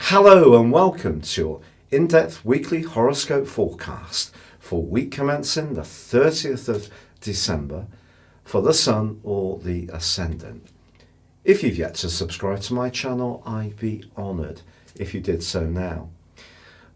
Hello and welcome to your in-depth weekly horoscope forecast for week commencing the 30th of December for the Sun or the Ascendant. If you've yet to subscribe to my channel, I'd be honoured if you did so now.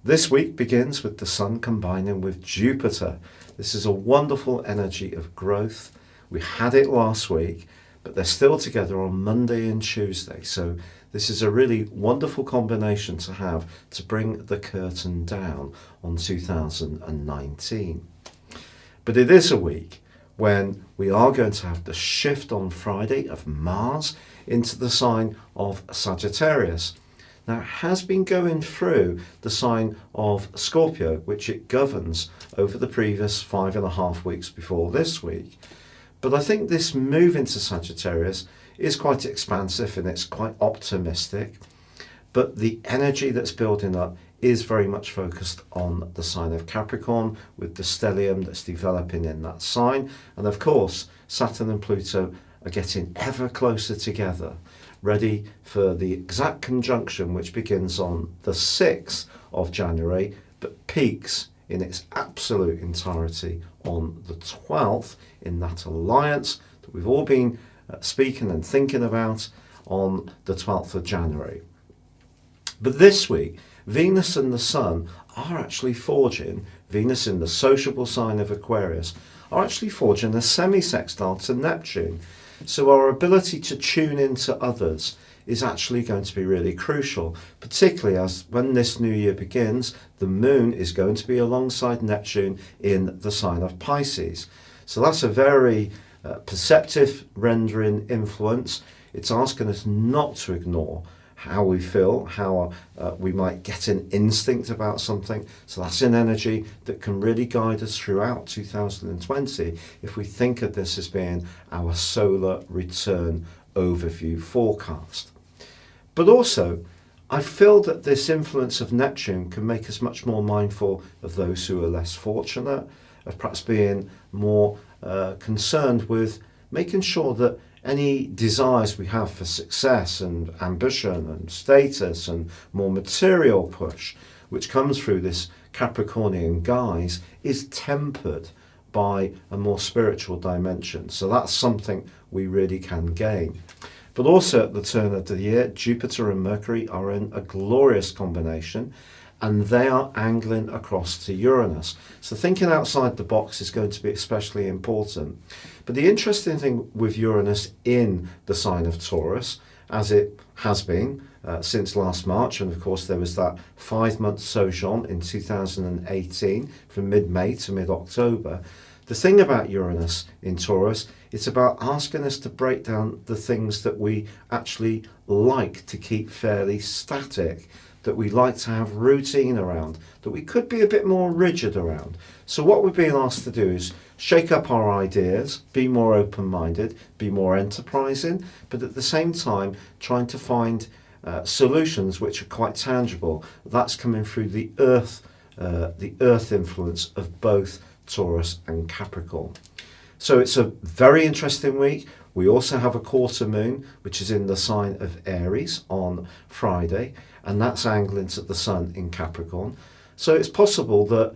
This week begins with the Sun combining with Jupiter. This is a wonderful energy of growth. We had it last week, but they're still together on Monday and Tuesday. So this is a really wonderful combination to have to bring the curtain down on 2019. But it is a week when we are going to have the shift on Friday of Mars into the sign of Sagittarius. Now, it has been going through the sign of Scorpio, which it governs over the previous 5.5 weeks before this week. But I think this move into Sagittarius is quite expansive and it's quite optimistic. But the energy that's building up is very much focused on the sign of Capricorn with the stellium that's developing in that sign. And of course, Saturn and Pluto are getting ever closer together, ready for the exact conjunction which begins on the 6th of January, but peaks in its absolute entirety on the 12th in that alliance that we've all been speaking and thinking about on the 12th of January. But this week, Venus and the Sun are actually forging, Venus in the sociable sign of Aquarius, are actually forging a semi-sextile to Neptune. So our ability to tune into others is actually going to be really crucial, particularly as when this new year begins, the moon is going to be alongside Neptune in the sign of Pisces. So that's a very perceptive rendering influence. It's asking us not to ignore how we feel, how we might get an instinct about something. So that's an energy that can really guide us throughout 2020 if we think of this as being our solar return overview forecast. But also, I feel that this influence of Neptune can make us much more mindful of those who are less fortunate, of perhaps being more concerned with making sure that any desires we have for success and ambition and status and more material push, which comes through this Capricornian guise, is tempered by a more spiritual dimension. So that's something we really can gain. But also at the turn of the year, Jupiter and Mercury are in a glorious combination, and they are angling across to Uranus. So thinking outside the box is going to be especially important. But the interesting thing with Uranus in the sign of Taurus, as it has been since last March, and of course there was that 5-month sojourn in 2018 from mid-May to mid-October, the thing about Uranus in Taurus, it's about asking us to break down the things that we actually like to keep fairly static, that we like to have routine around, that we could be a bit more rigid around. So what we're being asked to do is shake up our ideas, be more open-minded, be more enterprising, but at the same time trying to find solutions which are quite tangible. That's coming through the earth influence of both Taurus and Capricorn. So it's a very interesting week. We also have a quarter moon, which is in the sign of Aries on Friday, and that's angling to the Sun in Capricorn. So it's possible that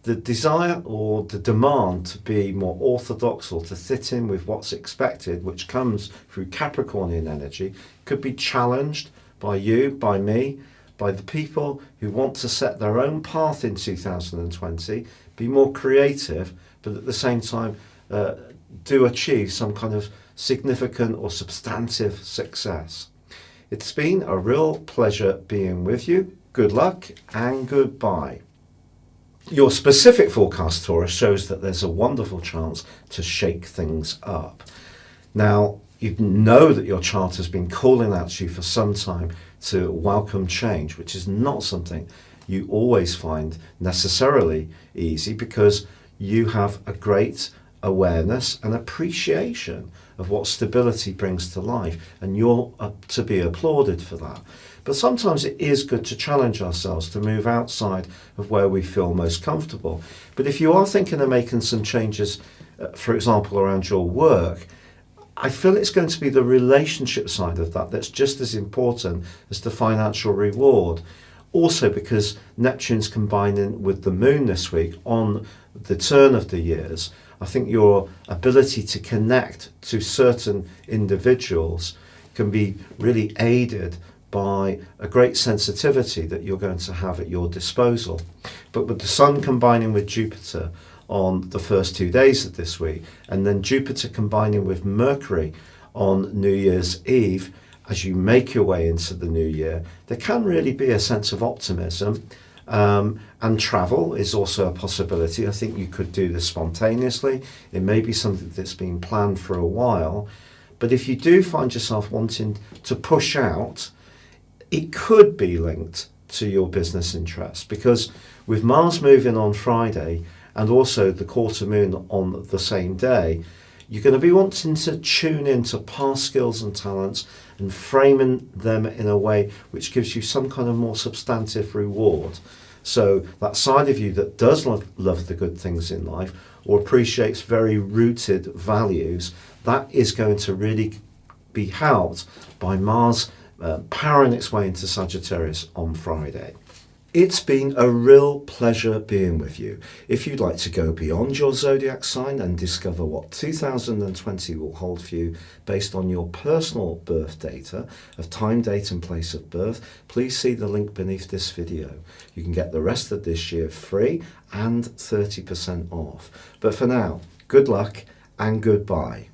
the desire or the demand to be more orthodox or to fit in with what's expected, which comes through Capricornian energy, could be challenged by you, by me, by the people who want to set their own path in 2020, be more creative, but at the same time do achieve some kind of significant or substantive success. It's been a real pleasure being with you. Good luck and goodbye. Your specific forecast, Taurus, shows that there's a wonderful chance to shake things up. Now, you know that your chart has been calling out to you for some time to welcome change, which is not something you always find necessarily easy, because you have a great awareness and appreciation of what stability brings to life, and you're to be applauded for that. But sometimes it is good to challenge ourselves to move outside of where we feel most comfortable. But if you are thinking of making some changes, for example, around your work, I feel it's going to be the relationship side of that that's just as important as the financial reward. Also because Neptune's combining with the moon this week on the turn of the years, I think your ability to connect to certain individuals can be really aided by a great sensitivity that you're going to have at your disposal. But with the Sun combining with Jupiter on the first 2 days of this week, and then Jupiter combining with Mercury on New Year's Eve, as you make your way into the new year, there can really be a sense of optimism. And travel is also a possibility. I think you could do this spontaneously. It may be something that's been planned for a while. But if you do find yourself wanting to push out, it could be linked to your business interests, because with Mars moving on Friday and also the quarter moon on the same day, you're going to be wanting to tune into past skills and talents and framing them in a way which gives you some kind of more substantive reward. So that side of you that does love the good things in life or appreciates very rooted values, that is going to really be helped by Mars powering its way into Sagittarius on Friday. It's been a real pleasure being with you. If you'd like to go beyond your zodiac sign and discover what 2020 will hold for you based on your personal birth data of time, date and place of birth, please see the link beneath this video. You can get the rest of this year free and 30% off. But for now, good luck and goodbye.